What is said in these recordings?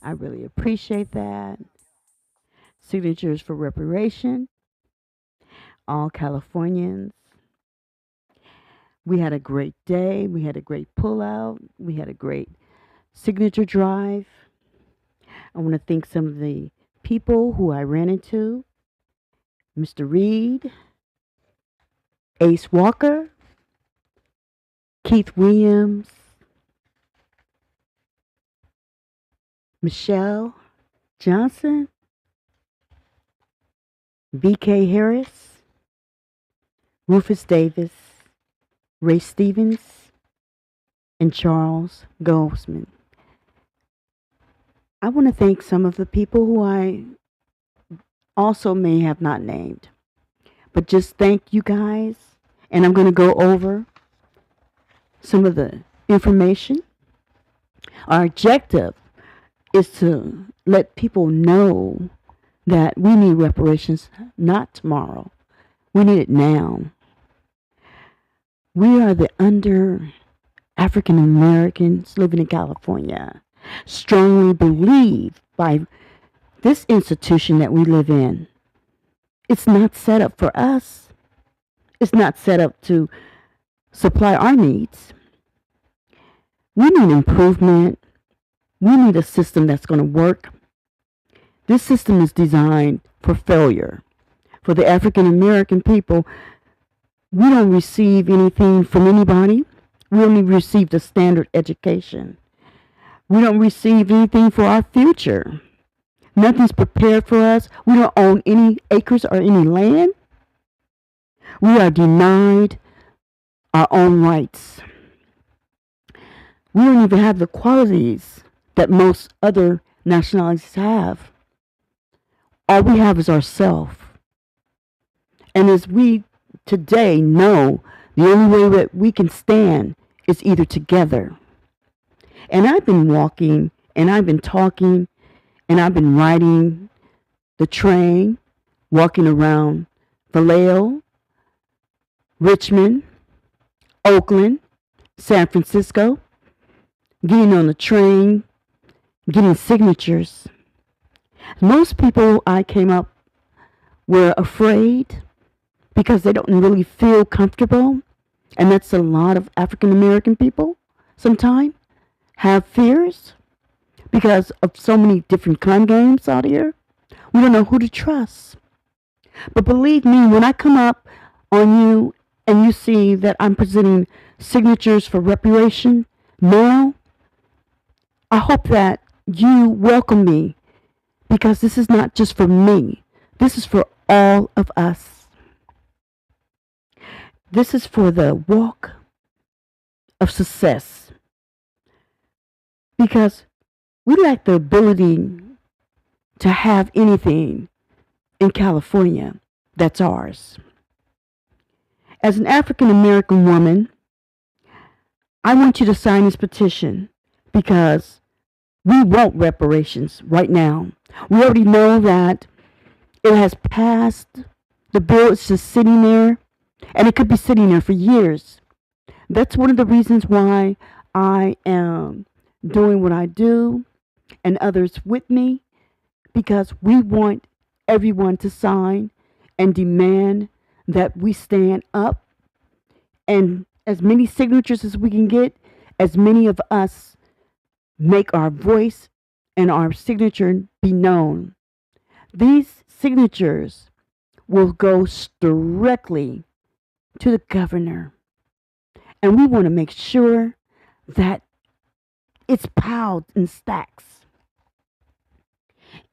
I really appreciate that. Signatures for reparation, all Californians. We had a great day. We had a great pullout. We had a great signature drive. I want to thank some of the people who I ran into: Mr. Reed, Ace Walker, Keith Williams, Michelle Johnson, BK Harris, Rufus Davis, Ray Stevens, and Charles Goldsman. I want to thank some of the people who I also may have not named, but just thank you guys. And I'm going to go over some of the information. Our objective is to let people know that we need reparations not tomorrow. We need it now. We are the under African Americans living in California, strongly believe by this institution that we live in. It's not set up for us. It's not set up to supply our needs. We need improvement. We need a system that's going to work. This system is designed for failure. For the African American people, we don't receive anything from anybody. We only receive the standard education. We don't receive anything for our future. Nothing's prepared for us. We don't own any acres or any land. We are denied our own rights. We don't even have the qualities that most other nationalities have. All we have is ourself. And as we today know, the only way that we can stand is either together. And I've been walking, and I've been talking, and I've been riding the train, walking around Vallejo, Richmond, Oakland, San Francisco, getting on the train, getting signatures. Most people I came up were afraid because they don't really feel comfortable. And that's a lot of African American people sometimes have fears because of so many different con games out here. We don't know who to trust. But believe me, when I come up on you and you see that I'm presenting signatures for reparation now, I hope that you welcome me, because this is not just for me. This is for all of us. This is for the walk of success, because we lack the ability to have anything in California that's ours. As an African American woman, I want you to sign this petition because we want reparations right now. We already know that it has passed. The bill is just sitting there, and it could be sitting there for years. That's one of the reasons why I am doing what I do and others with me, because we want everyone to sign and demand that we stand up, and as many signatures as we can get, as many of us make our voice and our signature be known. These signatures will go directly to the governor, and we want to make sure that it's piled in stacks.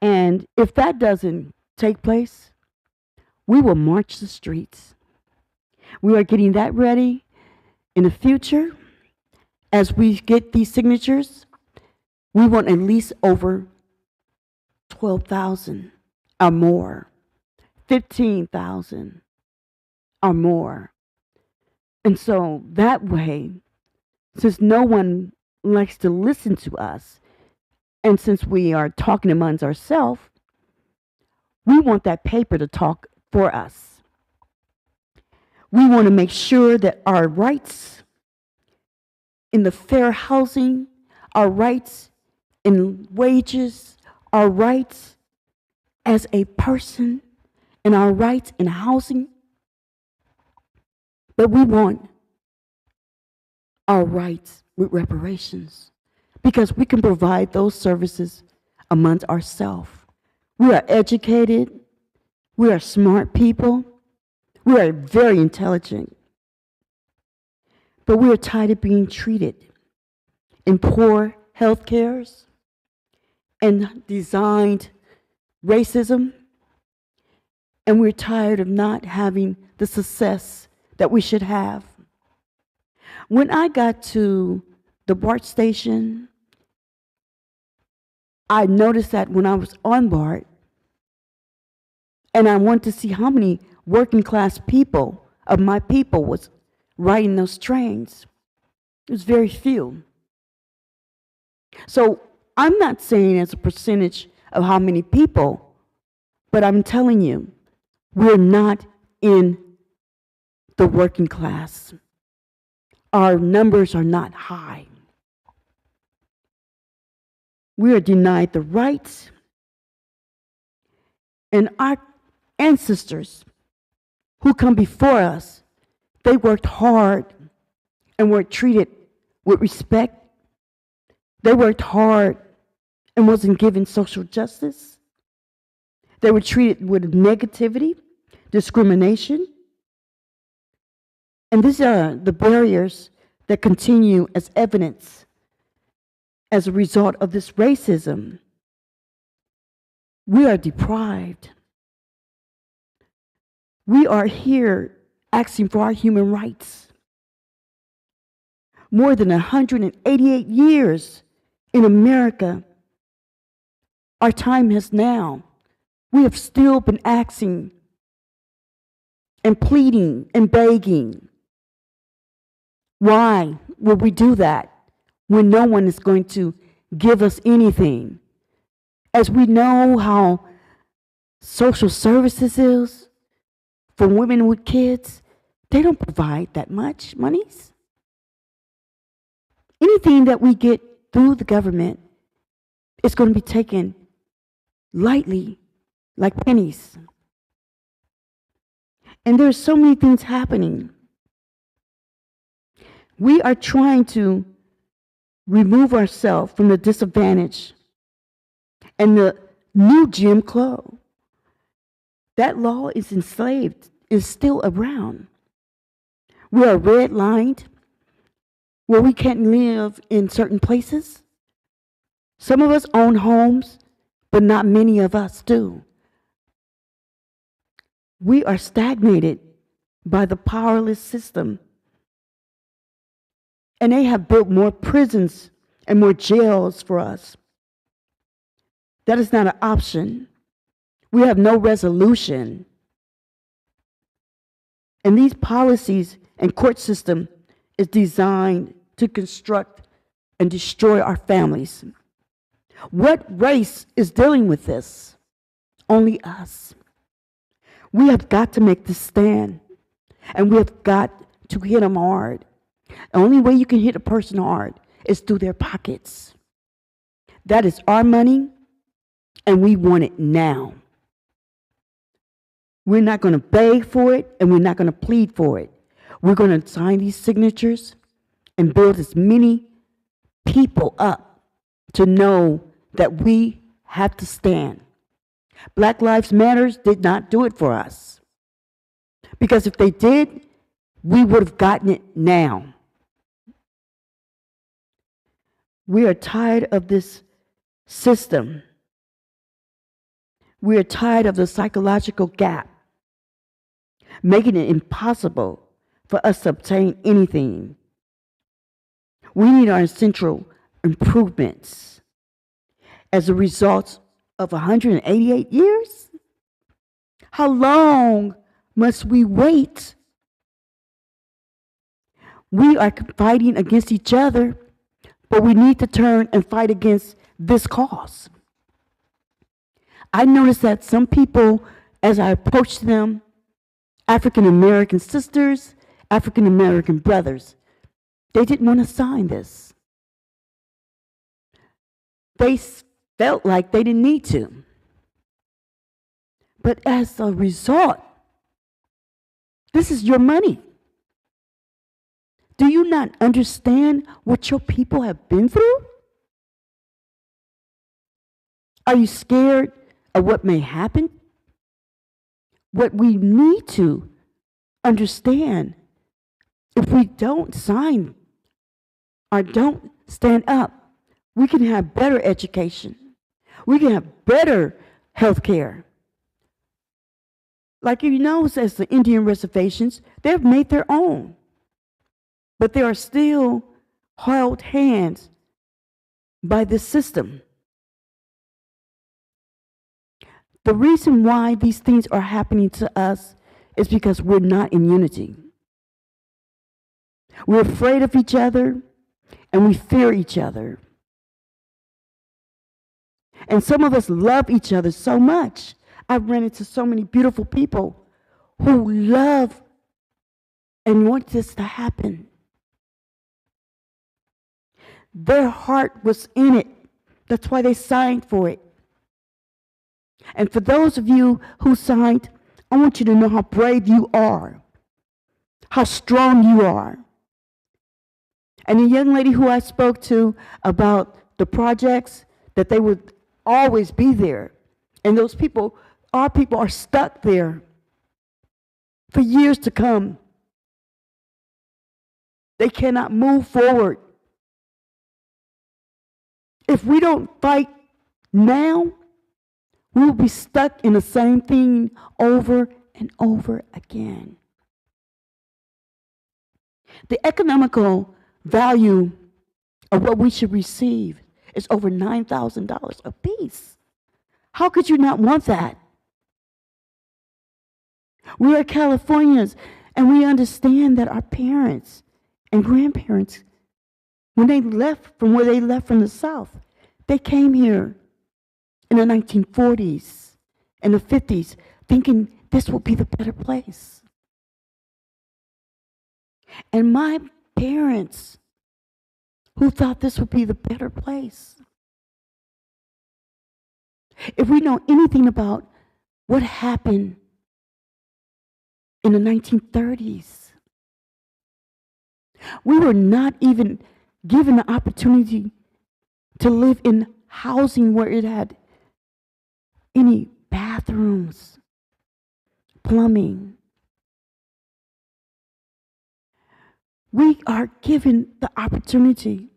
And if that doesn't take place, we will march the streets. We are getting that ready in the future. As we get these signatures, we want at least over 12,000 or more, 15,000 or more. And so that way, since no one likes to listen to us, and since we are talking amongst ourselves, we want that paper to talk for us. We want to make sure that our rights in the fair housing, our rights in wages, our rights as a person, and our rights in housing. But we want our rights with reparations because we can provide those services amongst ourselves. We are educated. We are smart people. We are very intelligent. But we are tired of being treated in poor health cares and designed racism. And we're tired of not having the success that we should have. When I got to the BART station, I noticed that when I was on BART, and I wanted to see how many working class people of my people was riding those trains. It was very few. So I'm not saying as a percentage of how many people, but I'm telling you, we're not in the working class. Our numbers are not high. We are denied the rights, and our ancestors who come before us, they worked hard and were treated with respect. They worked hard and wasn't given social justice. They were treated with negativity, discrimination. And these are the barriers that continue as evidence as a result of this racism. We are deprived. We are here asking for our human rights. More than 188 years in America, our time has now. We have still been asking and pleading and begging. Why would we do that when no one is going to give us anything? As we know how social services is for women with kids, they don't provide that much monies. Anything that we get through the government is going to be taken lightly, like pennies. And there's so many things happening. We are trying to remove ourselves from the disadvantage and the new Jim Crow. That law is enslaved, is still around. We are redlined where we can't live in certain places. Some of us own homes, but not many of us do. We are stagnated by the powerless system. And they have built more prisons and more jails for us. That is not an option. We have no resolution. And these policies and court system is designed to construct and destroy our families. What race is dealing with this? Only us. We have got to make this stand, and we have got to hit them hard. The only way you can hit a person hard is through their pockets. That is our money, and we want it now. We're not going to beg for it, and we're not going to plead for it. We're going to sign these signatures and build as many people up to know that we have to stand. Black Lives Matters did not do it for us. Because if they did, we would have gotten it now. We are tired of this system. We are tired of the psychological gap, making it impossible for us to obtain anything. We need our essential improvements as a result of 188 years. How long must we wait? We are fighting against each other, but we need to turn and fight against this cause. I noticed that some people, as I approached them, African American sisters, African American brothers, they didn't want to sign this. They felt like they didn't need to. But as a result, this is your money. Do you not understand what your people have been through? Are you scared of what may happen? What we need to understand, if we don't sign or don't stand up, we can have better education. We can have better health care. Like you know, as the Indian reservations, they've made their own. But they are still held hands by this system. The reason why these things are happening to us is because we're not in unity. We're afraid of each other and we fear each other. And some of us love each other so much. I've run into so many beautiful people who love and want this to happen. Their heart was in it. That's why they signed for it. And for those of you who signed, I want you to know how brave you are, how strong you are. And the young lady who I spoke to about the projects, that they would always be there. And those people, our people are stuck there for years to come. They cannot move forward. If we don't fight now, we will be stuck in the same thing over and over again. The economical value of what we should receive is over $9,000 a piece. How could you not want that? We are Californians, and we understand that our parents and grandparents, when they left from where they left from the South, they came here in the 1940s and the 50s thinking this would be the better place. And my parents, who thought this would be the better place. If we know anything about what happened in the 1930s, we were not even given the opportunity to live in housing where it had any bathrooms, plumbing. We are given the opportunity.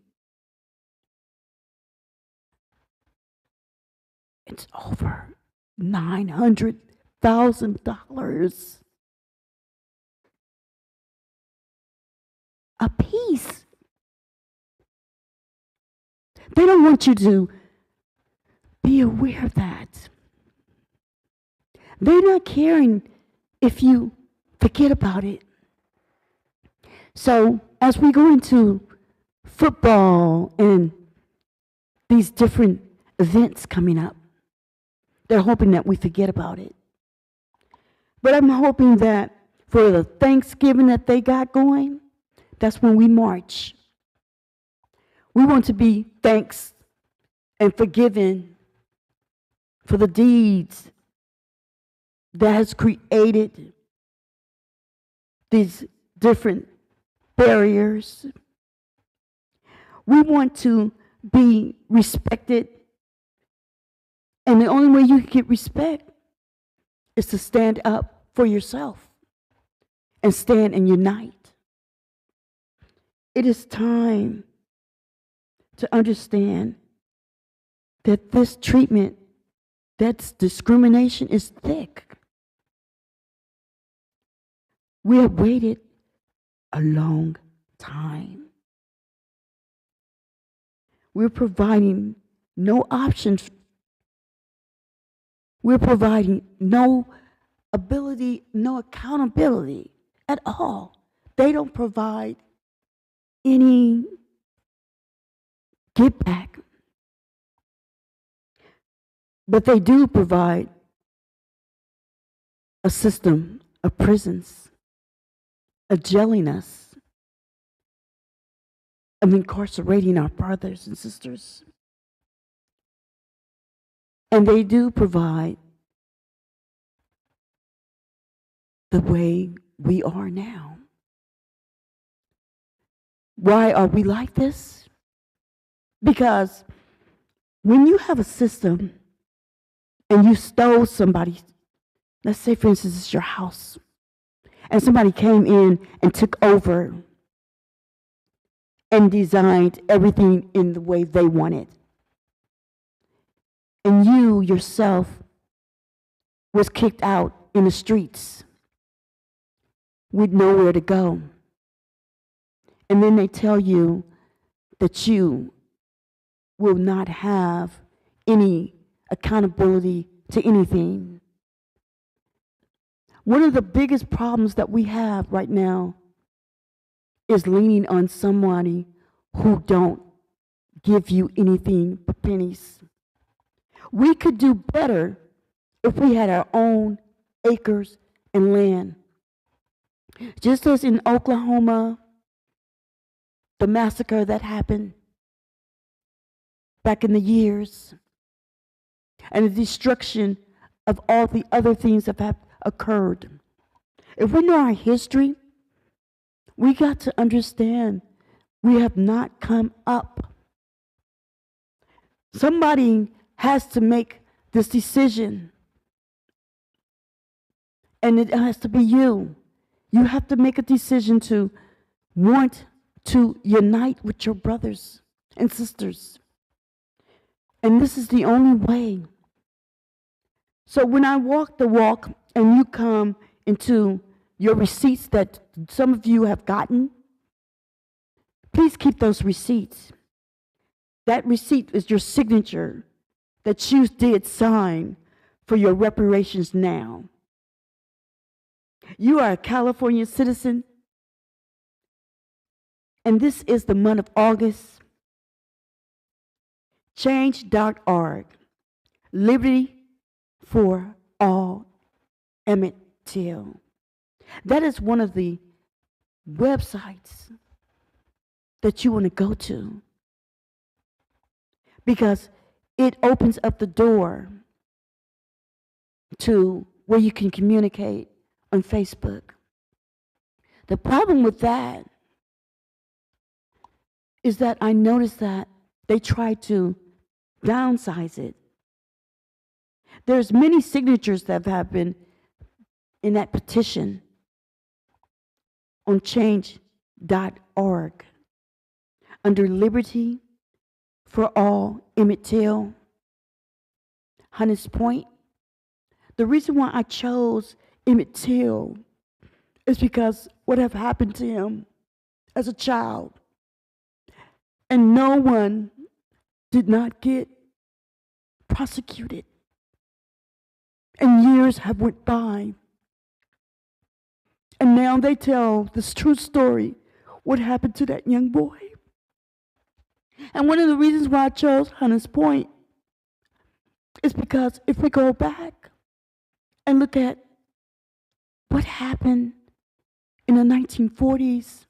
It's over $900,000 a piece. They don't want you to be aware of that. They're not caring if you forget about it. So as we go into football and these different events coming up, they're hoping that we forget about it. But I'm hoping that for the Thanksgiving that they got going, that's when we march. We want to be thanks and forgiven for the deeds that has created these different barriers. We want to be respected. And the only way you can get respect is to stand up for yourself and stand and unite. It is time to understand that this treatment, that's discrimination, is thick. We have waited a long time. We're providing no options. We're providing no ability, no accountability at all. They don't provide any give back. But they do provide a system of prisons, of jailing us, of incarcerating our brothers and sisters. And they do provide the way we are now. Why are we like this? Because when you have a system and you stole somebody, let's say for instance it's your house, and somebody came in and took over and designed everything in the way they wanted, and you yourself was kicked out in the streets with nowhere to go. And then they tell you that you will not have any accountability to anything. One of the biggest problems that we have right now is leaning on somebody who don't give you anything but pennies. We could do better if we had our own acres and land. Just as in Oklahoma, the massacre that happened back in the years, and the destruction of all the other things that have occurred. If we know our history, we got to understand we have not come up. Somebody has to make this decision, and it has to be you. You have to make a decision to want to unite with your brothers and sisters. And this is the only way. So when I walk the walk and you come into your receipts that some of you have gotten, please keep those receipts. That receipt is your signature that you did sign for your reparations now. You are a California citizen, and this is the month of August. Change.org, Liberty for All, Emmett Till. That is one of the websites that you want to go to, because it opens up the door to where you can communicate on Facebook. The problem with that is that I noticed that they try to downsize it. There's many signatures that have happened in that petition on change.org under Liberty for All, Emmett Till, Hunters Point. The reason why I chose Emmett Till is because what have happened to him as a child, and no one did not get prosecuted. And years have went by. And now they tell this true story, what happened to that young boy. And one of the reasons why I chose Hunters Point is because if we go back and look at what happened in the 1940s,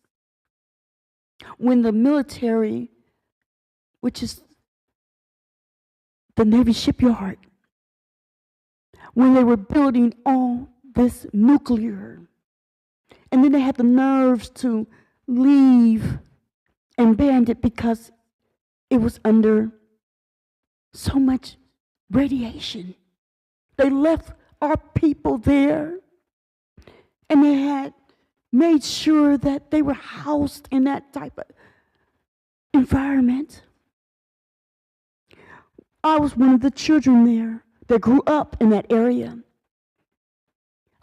when the military, which is the Navy shipyard, when they were building all this nuclear, and then they had the nerves to leave and ban it because it was under so much radiation. They left our people there, and they had made sure that they were housed in that type of environment. I was one of the children there that grew up in that area.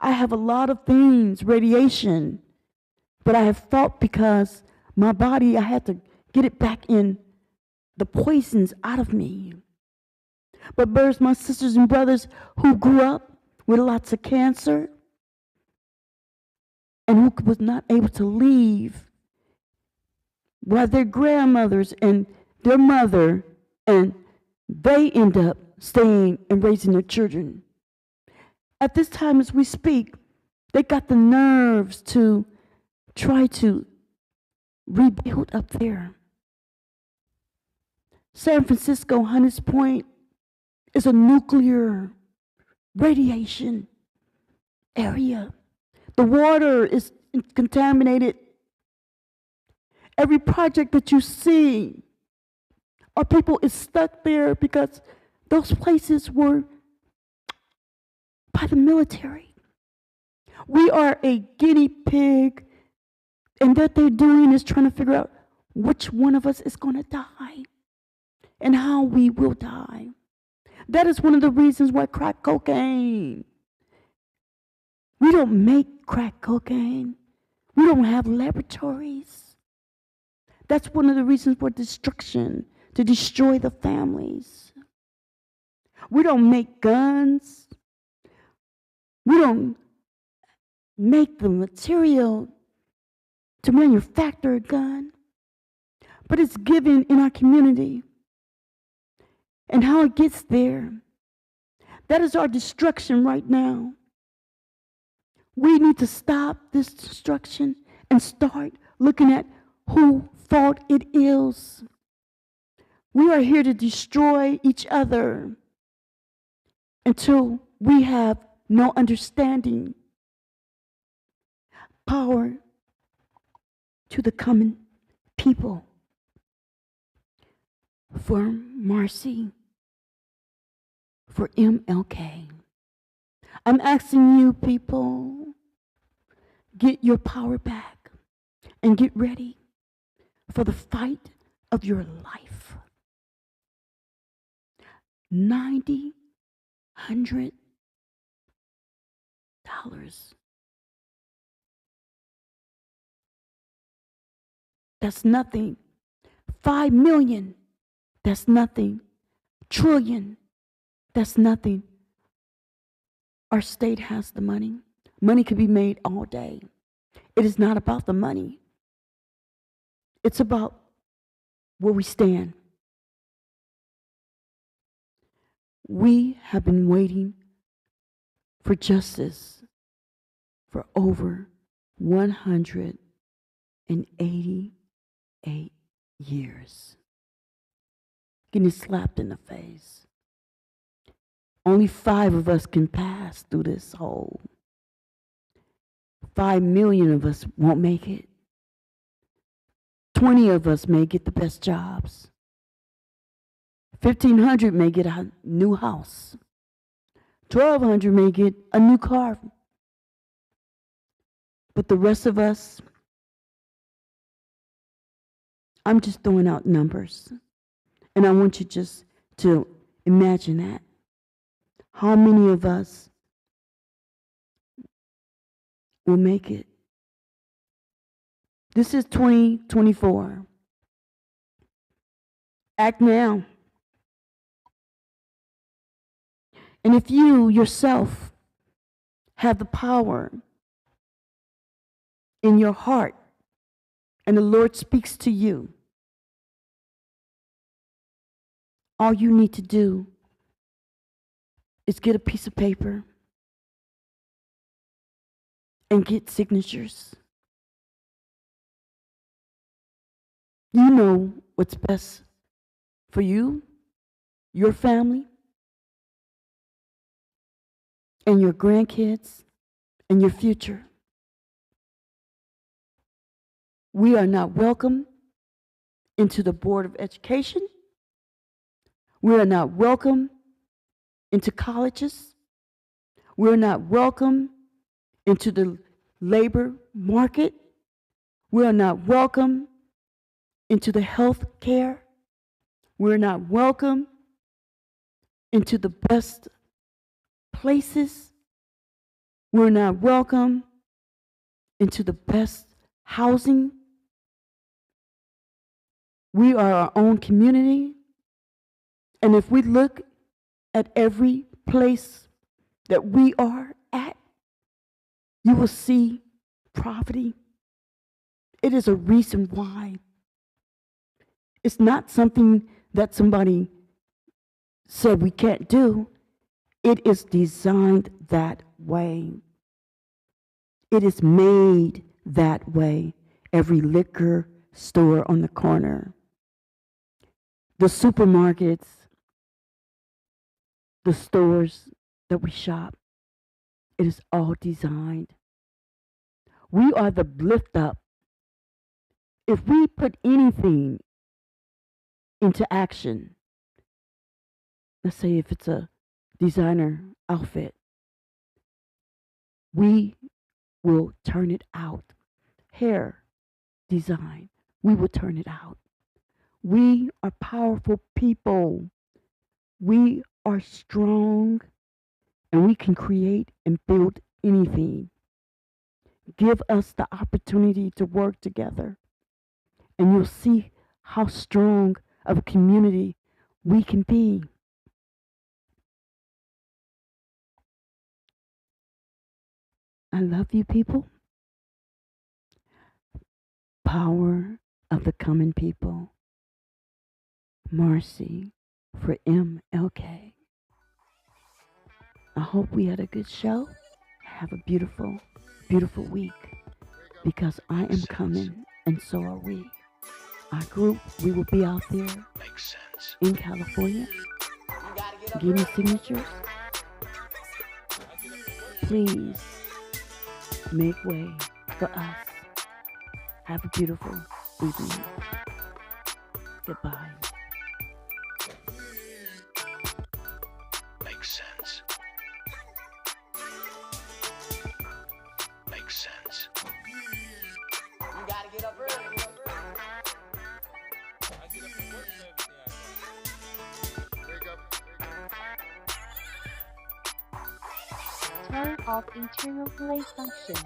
I have a lot of things, radiation, but I have fought because my body, I had to get it back in, the poisons out of me. But there's my sisters and brothers who grew up with lots of cancer and who was not able to leave, while their grandmothers and their mother, and they end up staying and raising their children. At this time as we speak, they got the nerves to try to rebuild up there. San Francisco, Hunters Point is a nuclear radiation area. The water is contaminated. Every project that you see, our people is stuck there because those places were by the military. We are a guinea pig, and what they're doing is trying to figure out which one of us is going to die and how we will die. That is one of the reasons why crack cocaine. We don't make crack cocaine. We don't have laboratories. That's one of the reasons for destruction, to destroy the families. We don't make guns. We don't make the material to manufacture a gun, but it's given in our community. And how it gets there, that is our destruction right now. We need to stop this destruction and start looking at whose fault it is. We are here to destroy each other until we have no understanding. Power to the common people. For Marcy, for MLK. I'm asking you people, get your power back and get ready for the fight of your life. $90, $100. That's nothing. 5 million. That's nothing. Trillion. That's nothing. Our state has the money. Money can be made all day. It is not about the money. It's about where we stand. We have been waiting for justice for over 188 years. Getting slapped in the face. Only 5 of us can pass through this hole. 5 million of us won't make it. 20 of us may get the best jobs. 1,500 may get a new house. 1,200 may get a new car. But the rest of us, I'm just throwing out numbers. And I want you just to imagine that. How many of us will make it? This is 2024. Act now. And if you yourself have the power in your heart and the Lord speaks to you, all you need to do is get a piece of paper and get signatures. You know what's best for you, your family, and your grandkids, and your future. We are not welcome into the Board of Education. We are not welcome into colleges. We're not welcome into the labor market. We are not welcome into the health care. We're not welcome into the best places. We're not welcome into the best housing. We are our own community. And if we look at every place that we are at, you will see poverty. It is a reason why. It's not something that somebody said we can't do. It is designed that way. It is made that way. Every liquor store on the corner, the supermarkets, the stores that we shop. It is all designed. We are the lift up. If we put anything into action, let's say if it's a designer outfit, we will turn it out. Hair design, we will turn it out. We are powerful people. We are strong and we can create and build anything. Give us the opportunity to work together, and you'll see how strong of a community we can be. I love you, people. Power of the common people. Marcy for MLK. I hope we had a good show. Have a beautiful, beautiful week, because I am coming and so are we. Our group, we will be out there in California getting signatures. Please make way for us. Have a beautiful evening. Goodbye. Makes sense. Makes sense. You gotta get up early. I get up and work and everything. Wake up. Turn off internal play function.